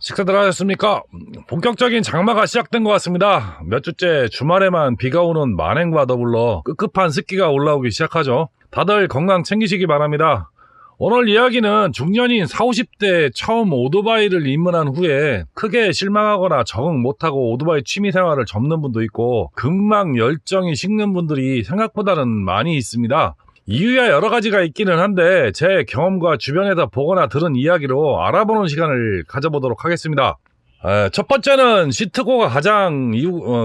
식사들 하셨습니까? 본격적인 장마가 시작된 것 같습니다. 몇 주째 주말에만 비가 오는 만행과 더불어 급급한 습기가 올라오기 시작하죠. 다들 건강 챙기시기 바랍니다. 오늘 이야기는 중년인 40, 50대에 처음 오토바이를 입문한 후에 크게 실망하거나 적응 못하고 오토바이 취미생활을 접는 분도 있고 금방 열정이 식는 분들이 생각보다는 많이 있습니다. 이유야 여러 가지가 있기는 한데 제 경험과 주변에서 보거나 들은 이야기로 알아보는 시간을 가져보도록 하겠습니다. 첫 번째는 시트고가 가장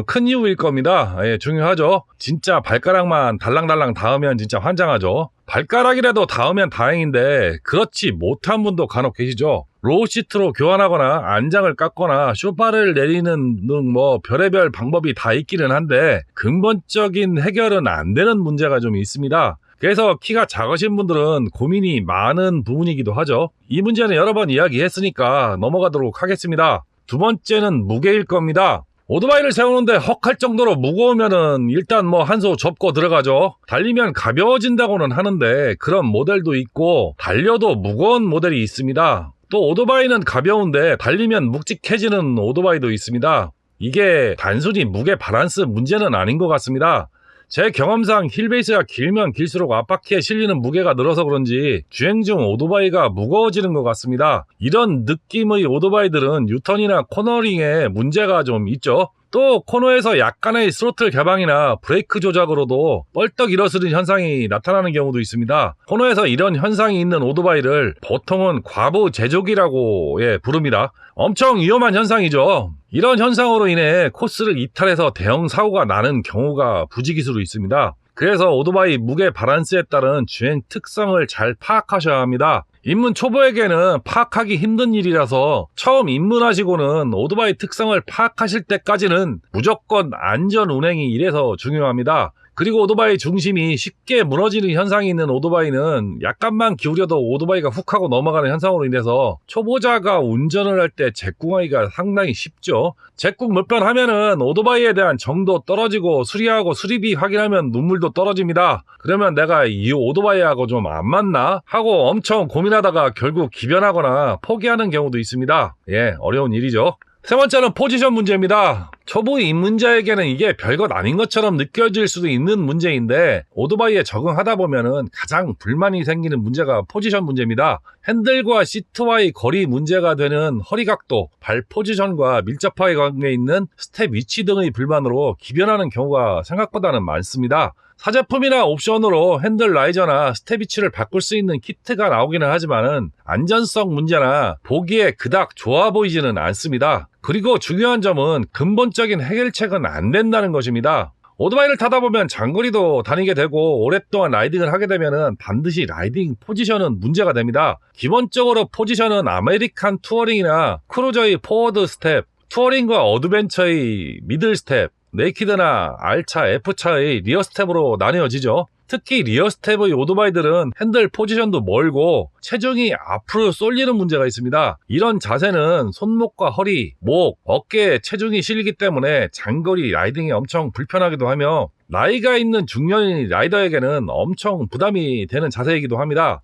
큰 이유일 겁니다. 중요하죠. 진짜 발가락만 달랑달랑 닿으면 진짜 환장하죠. 발가락이라도 닿으면 다행인데 그렇지 못한 분도 간혹 계시죠. 로우 시트로 교환하거나 안장을 깎거나 쇼파를 내리는 등 별의별 방법이 다 있기는 한데 근본적인 해결은 안 되는 문제가 좀 있습니다. 그래서 키가 작으신 분들은 고민이 많은 부분이기도 하죠. 이 문제는 여러 번 이야기했으니까 넘어가도록 하겠습니다. 두 번째는 무게일 겁니다. 오토바이를 세우는데 헉할 정도로 무거우면은 일단 한 소 접고 들어가죠. 달리면 가벼워진다고는 하는데 그런 모델도 있고 달려도 무거운 모델이 있습니다. 또 오토바이는 가벼운데 달리면 묵직해지는 오토바이도 있습니다. 이게 단순히 무게 밸런스 문제는 아닌 것 같습니다. 제 경험상 휠베이스가 길면 길수록 앞바퀴에 실리는 무게가 늘어서 그런지 주행 중 오토바이가 무거워지는 것 같습니다. 이런 느낌의 오토바이들은 유턴이나 코너링에 문제가 좀 있죠. 또 코너에서 약간의 스로틀 개방이나 브레이크 조작으로도 뻘떡 일어서는 현상이 나타나는 경우도 있습니다. 코너에서 이런 현상이 있는 오토바이를 보통은 과부 제조기라고 부릅니다. 엄청 위험한 현상이죠. 이런 현상으로 인해 코스를 이탈해서 대형 사고가 나는 경우가 부지기수로 있습니다. 그래서 오토바이 무게 밸런스에 따른 주행 특성을 잘 파악하셔야 합니다. 입문 초보에게는 파악하기 힘든 일이라서 처음 입문하시고는 오토바이 특성을 파악하실 때까지는 무조건 안전 운행이 이래서 중요합니다. 그리고 오토바이 중심이 쉽게 무너지는 현상이 있는 오토바이는 약간만 기울여도 오토바이가 훅 하고 넘어가는 현상으로 인해서 초보자가 운전을 할 때 제궁하기가 상당히 쉽죠. 제궁 몇 번 하면은 오토바이에 대한 정도 떨어지고 수리하고 수리비 확인하면 눈물도 떨어집니다. 그러면 내가 이 오토바이하고 좀 안 맞나? 하고 엄청 고민하다가 결국 기변하거나 포기하는 경우도 있습니다. 어려운 일이죠. 세 번째는 포지션 문제입니다. 초보 입문자에게는 이게 별것 아닌 것처럼 느껴질 수도 있는 문제인데 오토바이에 적응하다 보면은 가장 불만이 생기는 문제가 포지션 문제입니다. 핸들과 시트와의 거리 문제가 되는 허리 각도, 발 포지션과 밀접하게 관계에 있는 스텝 위치 등의 불만으로 기변하는 경우가 생각보다는 많습니다. 사제품이나 옵션으로 핸들 라이저나 스텝 위치를 바꿀 수 있는 키트가 나오기는 하지만은 안전성 문제나 보기에 그닥 좋아 보이지는 않습니다. 그리고 중요한 점은 근본적인 해결책은 안 된다는 것입니다. 오토바이를 타다 보면 장거리도 다니게 되고 오랫동안 라이딩을 하게 되면은 반드시 라이딩 포지션은 문제가 됩니다. 기본적으로 포지션은 아메리칸 투어링이나 크루저의 포워드 스텝, 투어링과 어드벤처의 미들 스텝, 네이키드나 R차, F차의 리어 스텝으로 나뉘어지죠. 특히 리어 스텝의 오토바이들은 핸들 포지션도 멀고 체중이 앞으로 쏠리는 문제가 있습니다. 이런 자세는 손목과 허리, 목, 어깨에 체중이 실리기 때문에 장거리 라이딩이 엄청 불편하기도 하며 나이가 있는 중년인 라이더에게는 엄청 부담이 되는 자세이기도 합니다.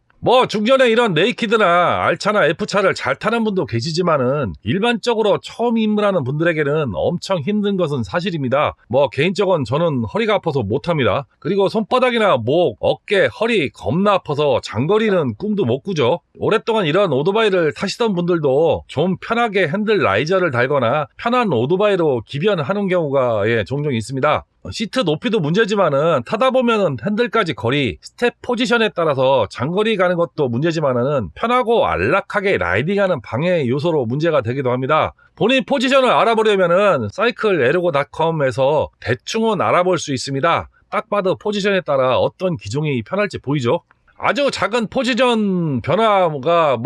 중전에 이런 네이키드나 R차나 F차를 잘 타는 분도 계시지만은 일반적으로 처음 입문하는 분들에게는 엄청 힘든 것은 사실입니다. 개인적으로는 저는 허리가 아파서 못합니다. 그리고 손바닥이나 목, 어깨, 허리 겁나 아파서 장거리는 꿈도 못 꾸죠. 오랫동안 이런 오토바이를 타시던 분들도 좀 편하게 핸들 라이저를 달거나 편한 오토바이로 기변하는 경우가 종종 있습니다. 시트 높이도 문제지만은 타다 보면은 핸들까지 거리, 스텝 포지션에 따라서 장거리 가는 것도 문제지만은 편하고 안락하게 라이딩하는 방해 요소로 문제가 되기도 합니다. 본인 포지션을 알아보려면은 cycleergo.com에서 대충은 알아볼 수 있습니다. 딱 봐도 포지션에 따라 어떤 기종이 편할지 보이죠? 아주 작은 포지션 변화가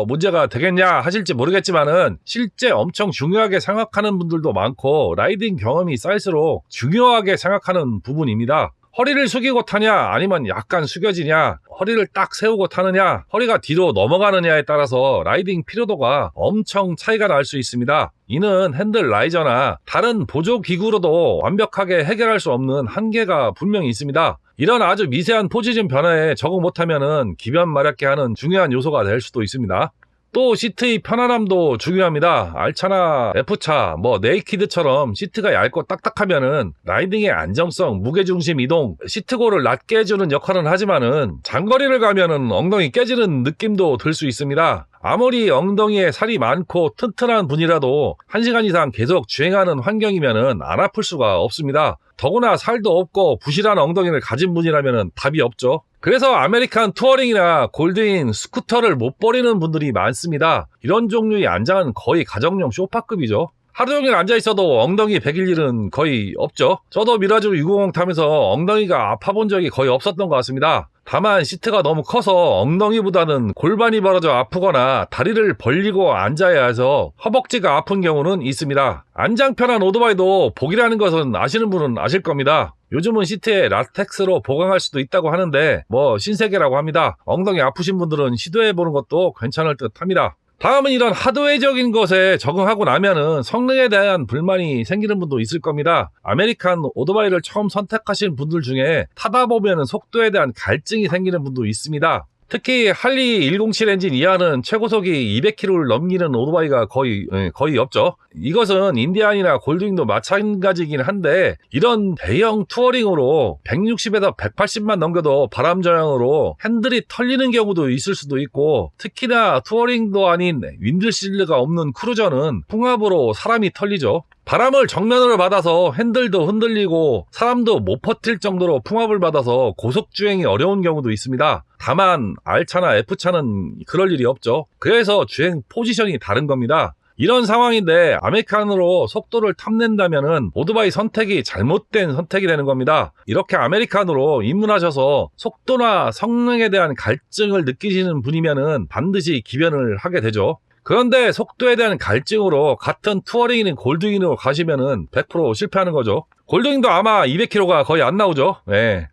문제가 되겠냐 하실지 모르겠지만은 실제 엄청 중요하게 생각하는 분들도 많고 라이딩 경험이 쌓일수록 중요하게 생각하는 부분입니다. 허리를 숙이고 타냐 아니면 약간 숙여지냐, 허리를 딱 세우고 타느냐, 허리가 뒤로 넘어가느냐에 따라서 라이딩 피로도가 엄청 차이가 날 수 있습니다. 이는 핸들 라이저나 다른 보조기구로도 완벽하게 해결할 수 없는 한계가 분명히 있습니다. 이런 아주 미세한 포지션 변화에 적응 못하면은 기변 마렵게 하는 중요한 요소가 될 수도 있습니다. 또 시트의 편안함도 중요합니다. 알차나 F차, 네이키드처럼 시트가 얇고 딱딱하면은 라이딩의 안정성, 무게중심 이동, 시트고를 낮게 해주는 역할은 하지만은 장거리를 가면은 엉덩이 깨지는 느낌도 들 수 있습니다. 아무리 엉덩이에 살이 많고 튼튼한 분이라도 1시간 이상 계속 주행하는 환경이면은 안 아플 수가 없습니다. 더구나 살도 없고 부실한 엉덩이를 가진 분이라면 답이 없죠. 그래서 아메리칸 투어링이나 골드윙, 스쿠터를 못 버리는 분들이 많습니다. 이런 종류의 안장은 거의 가정용 소파급이죠. 하루 종일 앉아있어도 엉덩이 베길 일은 거의 없죠. 저도 미라주 650 타면서 엉덩이가 아파본 적이 거의 없었던 것 같습니다. 다만 시트가 너무 커서 엉덩이보다는 골반이 벌어져 아프거나 다리를 벌리고 앉아야 해서 허벅지가 아픈 경우는 있습니다. 안장 편한 오토바이도 복이라는 것은 아시는 분은 아실 겁니다. 요즘은 시트에 라텍스로 보강할 수도 있다고 하는데 신세계라고 합니다. 엉덩이 아프신 분들은 시도해보는 것도 괜찮을 듯 합니다. 다음은 이런 하드웨어적인 것에 적응하고 나면은 성능에 대한 불만이 생기는 분도 있을 겁니다. 아메리칸 오토바이를 처음 선택하신 분들 중에 타다 보면은 속도에 대한 갈증이 생기는 분도 있습니다. 특히 할리 107 엔진 이하는 최고속이 200km를 넘기는 오토바이가 거의 없죠. 이것은 인디안이나 골드윙도 마찬가지이긴 한데 이런 대형 투어링으로 160에서 180만 넘겨도 바람 저항으로 핸들이 털리는 경우도 있을 수도 있고, 특히나 투어링도 아닌 윈드실드가 없는 크루저는 풍압으로 사람이 털리죠. 바람을 정면으로 받아서 핸들도 흔들리고 사람도 못 버틸 정도로 풍압을 받아서 고속주행이 어려운 경우도 있습니다. 다만 R차나 F차는 그럴 일이 없죠. 그래서 주행 포지션이 다른 겁니다. 이런 상황인데 아메리칸으로 속도를 탐낸다면은 오토바이 선택이 잘못된 선택이 되는 겁니다. 이렇게 아메리칸으로 입문하셔서 속도나 성능에 대한 갈증을 느끼시는 분이면은 반드시 기변을 하게 되죠. 그런데 속도에 대한 갈증으로 같은 투어링이나 골드윙으로 가시면은 100% 실패하는 거죠. 골드윙도 아마 200km가 거의 안 나오죠.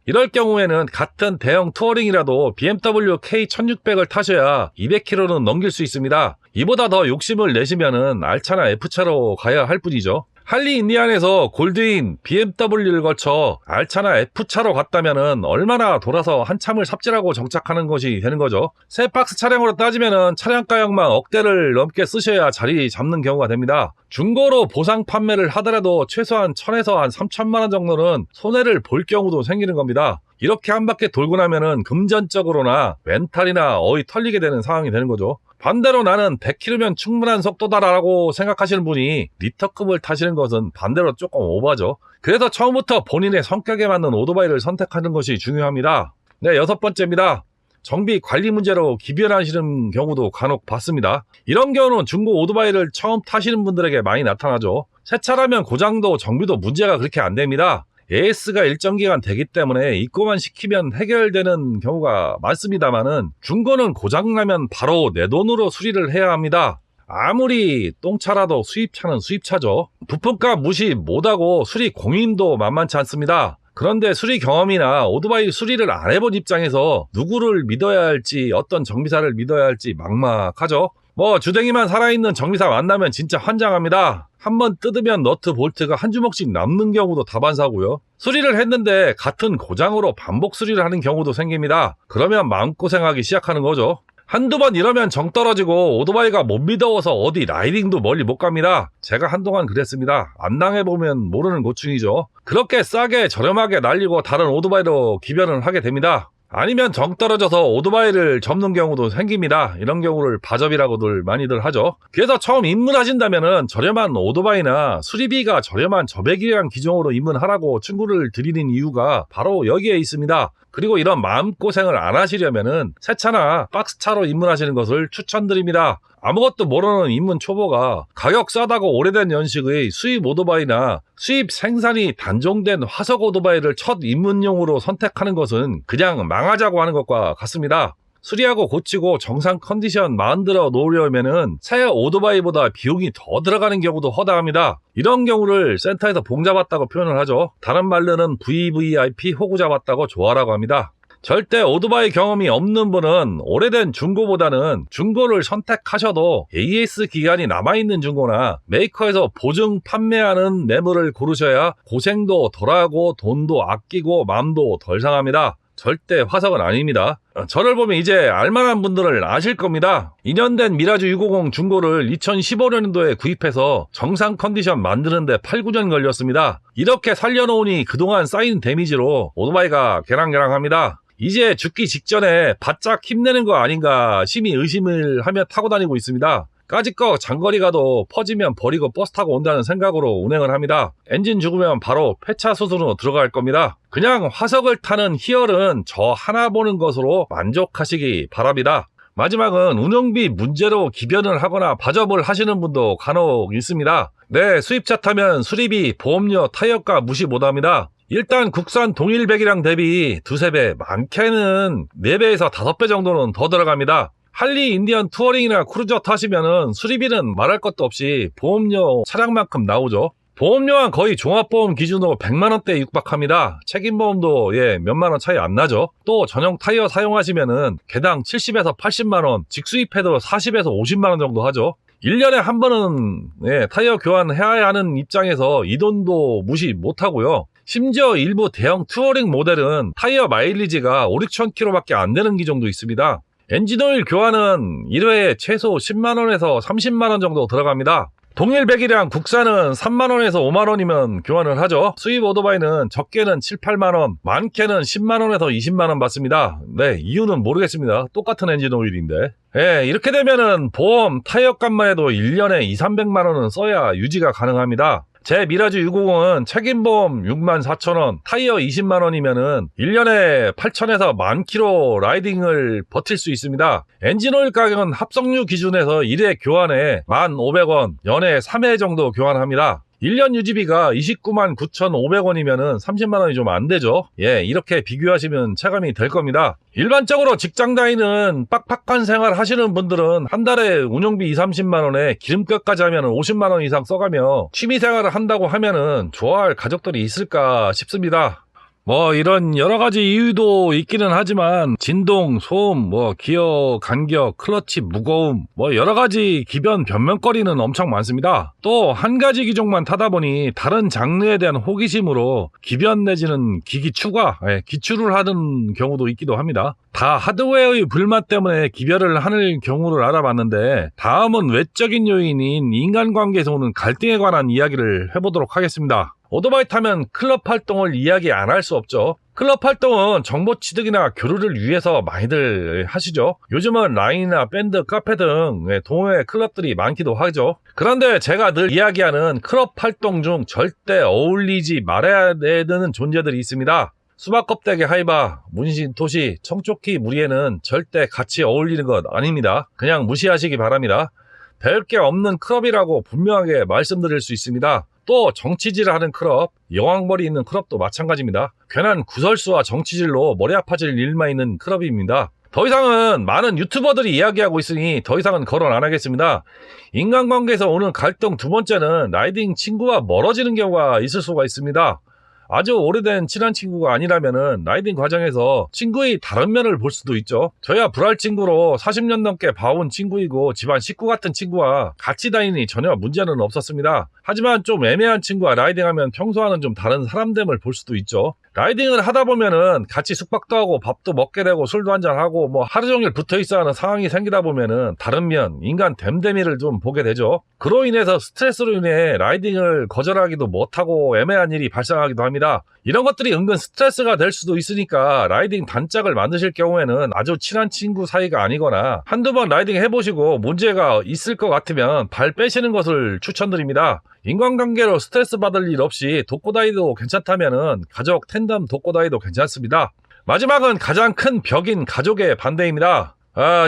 이럴 경우에는 같은 대형 투어링이라도 BMW K1600을 타셔야 200km는 넘길 수 있습니다. 이보다 더 욕심을 내시면은 R차나 F차로 가야 할 뿐이죠. 할리 인디안에서 골드윙, BMW를 거쳐 R차나 F차로 갔다면은 얼마나 돌아서 한참을 삽질하고 정착하는 것이 되는 거죠. 새 박스 차량으로 따지면은 차량 가격만 억대를 넘게 쓰셔야 자리 잡는 경우가 됩니다. 중고로 보상 판매를 하더라도 최소한 1000에서 한 3000만 원 정도는 손해를 볼 경우도 생기는 겁니다. 이렇게 한 바퀴 돌고 나면은 금전적으로나 멘탈이나 어이 털리게 되는 상황이 되는 거죠. 반대로 나는 100km면 충분한 속도다라고 생각하시는 분이 리터급을 타시는 것은 반대로 조금 오버죠. 그래서 처음부터 본인의 성격에 맞는 오토바이를 선택하는 것이 중요합니다. 네, 6번째입니다. 정비 관리 문제로 기변하시는 경우도 간혹 봤습니다. 이런 경우는 중고 오토바이를 처음 타시는 분들에게 많이 나타나죠. 새 차라면 고장도 정비도 문제가 그렇게 안 됩니다. AS가 일정 기간 되기 때문에 입고만 시키면 해결되는 경우가 많습니다만은 중고는 고장나면 바로 내 돈으로 수리를 해야 합니다. 아무리 똥차라도 수입차는 수입차죠. 부품값 무시 못하고 수리 공임도 만만치 않습니다. 그런데 수리 경험이나 오토바이 수리를 안 해본 입장에서 누구를 믿어야 할지, 어떤 정비사를 믿어야 할지 막막하죠. 주댕이만 살아있는 정비사 만나면 진짜 환장합니다. 한번 뜯으면 너트 볼트가 한 주먹씩 남는 경우도 다반사고요. 수리를 했는데 같은 고장으로 반복 수리를 하는 경우도 생깁니다. 그러면 마음고생하기 시작하는 거죠. 한두 번 이러면 정 떨어지고 오토바이가 못 믿어서 어디 라이딩도 멀리 못 갑니다. 제가 한동안 그랬습니다. 안 당해보면 모르는 고충이죠. 그렇게 싸게 저렴하게 날리고 다른 오토바이로 기변을 하게 됩니다. 아니면 정 떨어져서 오토바이를 접는 경우도 생깁니다. 이런 경우를 바접이라고들 많이들 하죠. 그래서 처음 입문하신다면은 저렴한 오토바이나 수리비가 저렴한 저배기량 기종으로 입문하라고 충고를 드리는 이유가 바로 여기에 있습니다. 그리고 이런 마음고생을 안 하시려면은 새 차나 박스차로 입문하시는 것을 추천드립니다. 아무것도 모르는 입문 초보가 가격 싸다고 오래된 연식의 수입 오토바이나 수입 생산이 단종된 화석 오토바이를 첫 입문용으로 선택하는 것은 그냥 망하자고 하는 것과 같습니다. 수리하고 고치고 정상 컨디션 만들어 놓으려면은 새 오토바이보다 비용이 더 들어가는 경우도 허다합니다. 이런 경우를 센터에서 봉 잡았다고 표현을 하죠. 다른 말로는 VVIP 호구 잡았다고 좋아라고 합니다. 절대 오토바이 경험이 없는 분은 오래된 중고보다는 중고를 선택하셔도 AS 기간이 남아있는 중고나 메이커에서 보증 판매하는 매물을 고르셔야 고생도 덜하고 돈도 아끼고 마음도 덜 상합니다. 절대 화석은 아닙니다. 저를 보면 이제 알만한 분들은 아실 겁니다. 2년 된 미라주 650 중고를 2015년도에 구입해서 정상 컨디션 만드는데 8, 9년 걸렸습니다. 이렇게 살려놓으니 그동안 쌓인 데미지로 오토바이가 개랑개랑합니다. 이제 죽기 직전에 바짝 힘내는 거 아닌가 심히 의심을 하며 타고 다니고 있습니다. 까짓거 장거리 가도 퍼지면 버리고 버스 타고 온다는 생각으로 운행을 합니다. 엔진 죽으면 바로 폐차 수순으로 들어갈 겁니다. 그냥 화석을 타는 희열은 저 하나 보는 것으로 만족하시기 바랍니다. 마지막은 운영비 문제로 기변을 하거나 봐접을 하시는 분도 간혹 있습니다. 네, 수입차 타면 수리비, 보험료, 타이어가 무시 못합니다. 일단 국산 동일 배기량 대비 두세 배, 많게는 4배에서 5배 정도는 더 들어갑니다. 할리 인디언 투어링이나 크루저 타시면은 수리비는 말할 것도 없이 보험료 차량만큼 나오죠. 보험료는 거의 종합보험 기준으로 100만원대에 육박합니다. 책임보험도 몇만원 차이 안 나죠. 또 전용 타이어 사용하시면은 개당 70에서 80만원, 직수입해도 40에서 50만원 정도 하죠. 1년에 한 번은 타이어 교환해야 하는 입장에서 이 돈도 무시 못하고요. 심지어 일부 대형 투어링 모델은 타이어 마일리지가 5, 6,000km밖에 안 되는 기종도 있습니다. 엔진오일 교환은 1회에 최소 10만원에서 30만원 정도 들어갑니다. 동일 배기량 국산은 3만원에서 5만원이면 교환을 하죠. 수입 오토바이는 적게는 7, 8만원, 많게는 10만원에서 20만원 받습니다. 네, 이유는 모르겠습니다. 똑같은 엔진오일인데. 이렇게 되면은 보험, 타이어 값만 해도 1년에 2, 300만원은 써야 유지가 가능합니다. 제 미라주 650은 책임보험 64,000원, 타이어 20만원이면은 1년에 8,000에서 10,000km 라이딩을 버틸 수 있습니다. 엔진오일 가격은 합성유 기준에서 1회 교환에 1,500원, 연에 3회 정도 교환합니다. 1년 유지비가 299,500원이면은 30만원이 좀 안 되죠. 이렇게 비교하시면 체감이 될 겁니다. 일반적으로 직장 다니는 빡빡한 생활 하시는 분들은 한 달에 운영비 2, 30만원에 기름값까지 하면 50만원 이상 써가며 취미생활을 한다고 하면은 좋아할 가족들이 있을까 싶습니다. 이런 여러가지 이유도 있기는 하지만 진동, 소음, 기어 간격, 클러치 무거움, 여러가지 기변 변명거리는 엄청 많습니다. 또 한 가지 기종만 타다 보니 다른 장르에 대한 호기심으로 기변 내지는 기기 추가, 기출을 하는 경우도 있기도 합니다. 다 하드웨어의 불만 때문에 기별을 하는 경우를 알아봤는데 다음은 외적인 요인인 인간관계에서 오는 갈등에 관한 이야기를 해보도록 하겠습니다. 오토바이 타면 클럽 활동을 이야기 안 할 수 없죠. 클럽 활동은 정보 취득이나 교류를 위해서 많이들 하시죠. 요즘은 라인이나 밴드, 카페 등 동호회 클럽들이 많기도 하죠. 그런데 제가 늘 이야기하는 클럽 활동 중 절대 어울리지 말아야 되는 존재들이 있습니다. 수박껍데기 하이바, 문신 토시, 청초키 무리에는 절대 같이 어울리는 것 아닙니다. 그냥 무시하시기 바랍니다. 별 게 없는 클럽이라고 분명하게 말씀드릴 수 있습니다. 또 정치질을 하는 클럽, 여왕머리 있는 클럽도 마찬가지입니다. 괜한 구설수와 정치질로 머리 아파질 일만 있는 클럽입니다. 더 이상은 많은 유튜버들이 이야기하고 있으니 더 이상은 거론 안 하겠습니다. 인간관계에서 오는 갈등 두 번째는 라이딩 친구와 멀어지는 경우가 있을 수가 있습니다. 아주 오래된 친한 친구가 아니라면은 라이딩 과정에서 친구의 다른 면을 볼 수도 있죠. 저야 불알 친구로 40년 넘게 봐온 친구이고 집안 식구 같은 친구와 같이 다니니 전혀 문제는 없었습니다. 하지만 좀 애매한 친구와 라이딩하면 평소와는 좀 다른 사람됨을 볼 수도 있죠. 라이딩을 하다 보면은 같이 숙박도 하고 밥도 먹게 되고 술도 한잔하고 하루 종일 붙어 있어야 하는 상황이 생기다 보면은 다른 면, 인간 됨됨이를 좀 보게 되죠. 그로 인해서 스트레스로 인해 라이딩을 거절하기도 못하고 애매한 일이 발생하기도 합니다. 이런 것들이 은근 스트레스가 될 수도 있으니까 라이딩 단짝을 만드실 경우에는 아주 친한 친구 사이가 아니거나 한두 번 라이딩 해보시고 문제가 있을 것 같으면 발 빼시는 것을 추천드립니다. 인간관계로 스트레스 받을 일 없이 독고다이도 괜찮다면은 가족 텐덤 독고다이도 괜찮습니다. 마지막은 가장 큰 벽인 가족의 반대입니다.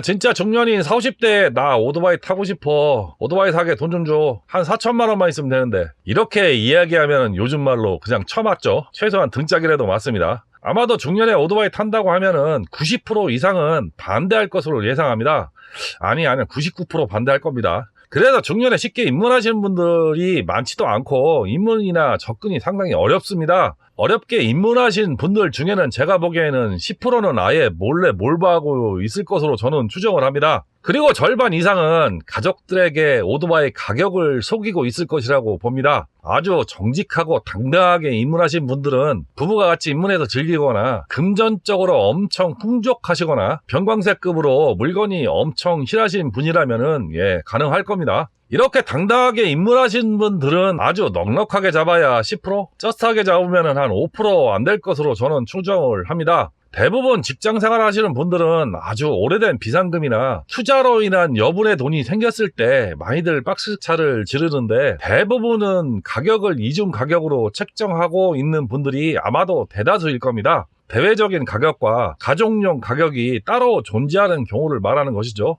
진짜 중년인 40, 50대에 나 오토바이 타고 싶어. 오토바이 사게 돈 좀 줘. 한 4천만 원만 있으면 되는데. 이렇게 이야기하면 요즘 말로 그냥 처맞죠. 최소한 등짝이라도 맞습니다. 아마도 중년에 오토바이 탄다고 하면은 90% 이상은 반대할 것으로 예상합니다. 아니면 99% 반대할 겁니다. 그래서 중년에 쉽게 입문하시는 분들이 많지도 않고 입문이나 접근이 상당히 어렵습니다. 어렵게 입문하신 분들 중에는 제가 보기에는 10%는 아예 몰래 몰바하고 있을 것으로 저는 추정을 합니다. 그리고 절반 이상은 가족들에게 오토바이 가격을 속이고 있을 것이라고 봅니다. 아주 정직하고 당당하게 입문하신 분들은 부부가 같이 입문해서 즐기거나 금전적으로 엄청 풍족하시거나 병광세급으로 물건이 엄청 실하신 분이라면은 가능할 겁니다. 이렇게 당당하게 입문하신 분들은 아주 넉넉하게 잡아야 10%? 쩌스하게 잡으면 한 5% 안 될 것으로 저는 추정을 합니다. 대부분 직장생활 하시는 분들은 아주 오래된 비상금이나 투자로 인한 여분의 돈이 생겼을 때 많이들 박스차를 지르는데, 대부분은 가격을 이중 가격으로 책정하고 있는 분들이 아마도 대다수일 겁니다. 대외적인 가격과 가족용 가격이 따로 존재하는 경우를 말하는 것이죠.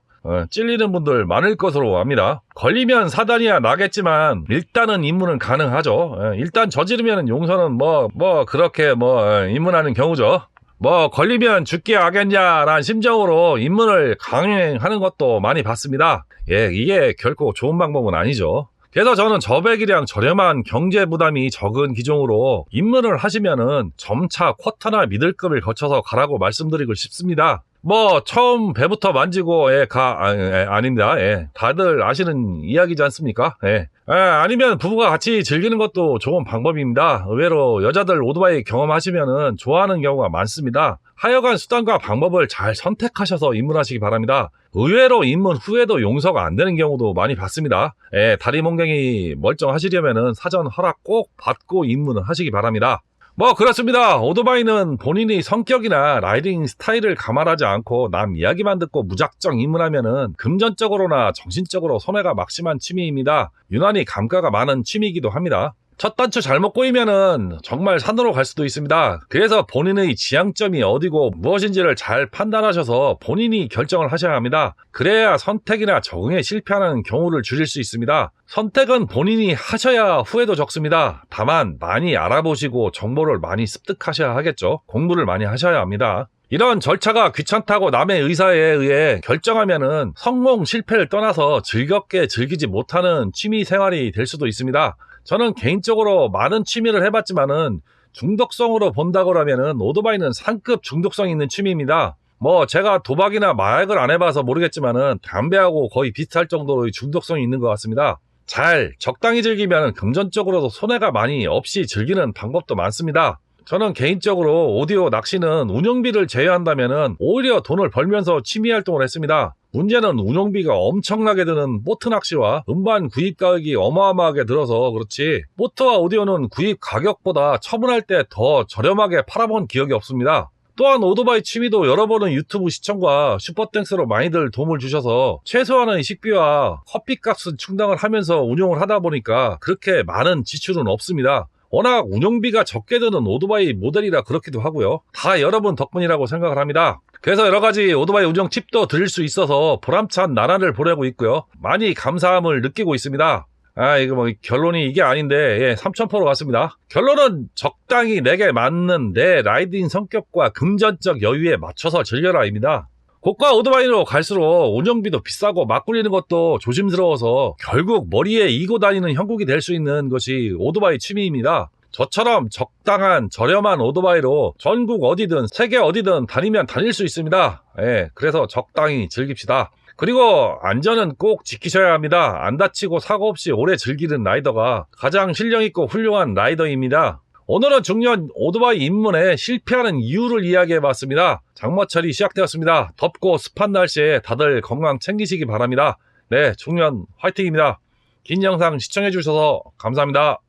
찔리는 분들 많을 것으로 압니다. 걸리면 사단이야 나겠지만 일단은 입문은 가능하죠. 일단 저지르면 용서는 그렇게 입문하는 경우죠. 걸리면 죽기 하겠냐라는 심정으로 입문을 강행하는 것도 많이 봤습니다. 이게 결코 좋은 방법은 아니죠. 그래서 저는 저배기량 저렴한 경제 부담이 적은 기종으로 입문을 하시면은 점차 쿼터나 미들급을 거쳐서 가라고 말씀드리고 싶습니다. 처음 배부터 만지고 아닙니다. 다들 아시는 이야기지 않습니까? 아니면 부부가 같이 즐기는 것도 좋은 방법입니다. 의외로 여자들 오토바이 경험하시면은 좋아하는 경우가 많습니다. 하여간 수단과 방법을 잘 선택하셔서 입문하시기 바랍니다. 의외로 입문 후에도 용서가 안 되는 경우도 많이 봤습니다. 다리 몽갱이 멀쩡하시려면은 사전 허락 꼭 받고 입문을 하시기 바랍니다. 그렇습니다. 오토바이는 본인의 성격이나 라이딩 스타일을 감안하지 않고 남 이야기만 듣고 무작정 입문하면은 금전적으로나 정신적으로 손해가 막심한 취미입니다. 유난히 감가가 많은 취미이기도 합니다. 첫 단추 잘못 꼬이면은 정말 산으로 갈 수도 있습니다. 그래서 본인의 지향점이 어디고 무엇인지를 잘 판단하셔서 본인이 결정을 하셔야 합니다. 그래야 선택이나 적응에 실패하는 경우를 줄일 수 있습니다. 선택은 본인이 하셔야 후회도 적습니다. 다만 많이 알아보시고 정보를 많이 습득하셔야 하겠죠. 공부를 많이 하셔야 합니다. 이런 절차가 귀찮다고 남의 의사에 의해 결정하면은 성공 실패를 떠나서 즐겁게 즐기지 못하는 취미 생활이 될 수도 있습니다. 저는 개인적으로 많은 취미를 해봤지만은 중독성으로 본다고 하면은 오토바이는 상급 중독성이 있는 취미입니다. 제가 도박이나 마약을 안 해봐서 모르겠지만은 담배하고 거의 비슷할 정도의 중독성이 있는 것 같습니다. 적당히 즐기면 금전적으로도 손해가 많이 없이 즐기는 방법도 많습니다. 저는 개인적으로 오디오 낚시는 운영비를 제외한다면은 오히려 돈을 벌면서 취미 활동을 했습니다. 문제는 운영비가 엄청나게 드는 보트 낚시와 음반 구입 가격이 어마어마하게 들어서 그렇지, 보트와 오디오는 구입 가격보다 처분할 때 더 저렴하게 팔아본 기억이 없습니다. 또한 오토바이 취미도 여러분은 유튜브 시청과 슈퍼땡스로 많이들 도움을 주셔서 최소한의 식비와 커피값은 충당을 하면서 운영을 하다 보니까 그렇게 많은 지출은 없습니다. 워낙 운영비가 적게 드는 오토바이 모델이라 그렇기도 하고요. 다 여러분 덕분이라고 생각을 합니다. 그래서 여러가지 오토바이 운영 팁도 드릴 수 있어서 보람찬 나날을 보내고 있고요. 많이 감사함을 느끼고 있습니다. 결론이 이게 아닌데 3000%로 갔습니다. 결론은 적당히 내게 맞는 내 라이딩 성격과 금전적 여유에 맞춰서 즐겨라입니다. 고가 오토바이로 갈수록 운영비도 비싸고 막 굴리는 것도 조심스러워서 결국 머리에 이고 다니는 형국이 될 수 있는 것이 오토바이 취미입니다. 저처럼 적당한 저렴한 오토바이로 전국 어디든 세계 어디든 다니면 다닐 수 있습니다. 그래서 적당히 즐깁시다. 그리고 안전은 꼭 지키셔야 합니다. 안 다치고 사고 없이 오래 즐기는 라이더가 가장 실력있고 훌륭한 라이더입니다. 오늘은 중년 오토바이 입문에 실패하는 이유를 이야기해봤습니다. 장마철이 시작되었습니다. 덥고 습한 날씨에 다들 건강 챙기시기 바랍니다. 중년 화이팅입니다. 긴 영상 시청해주셔서 감사합니다.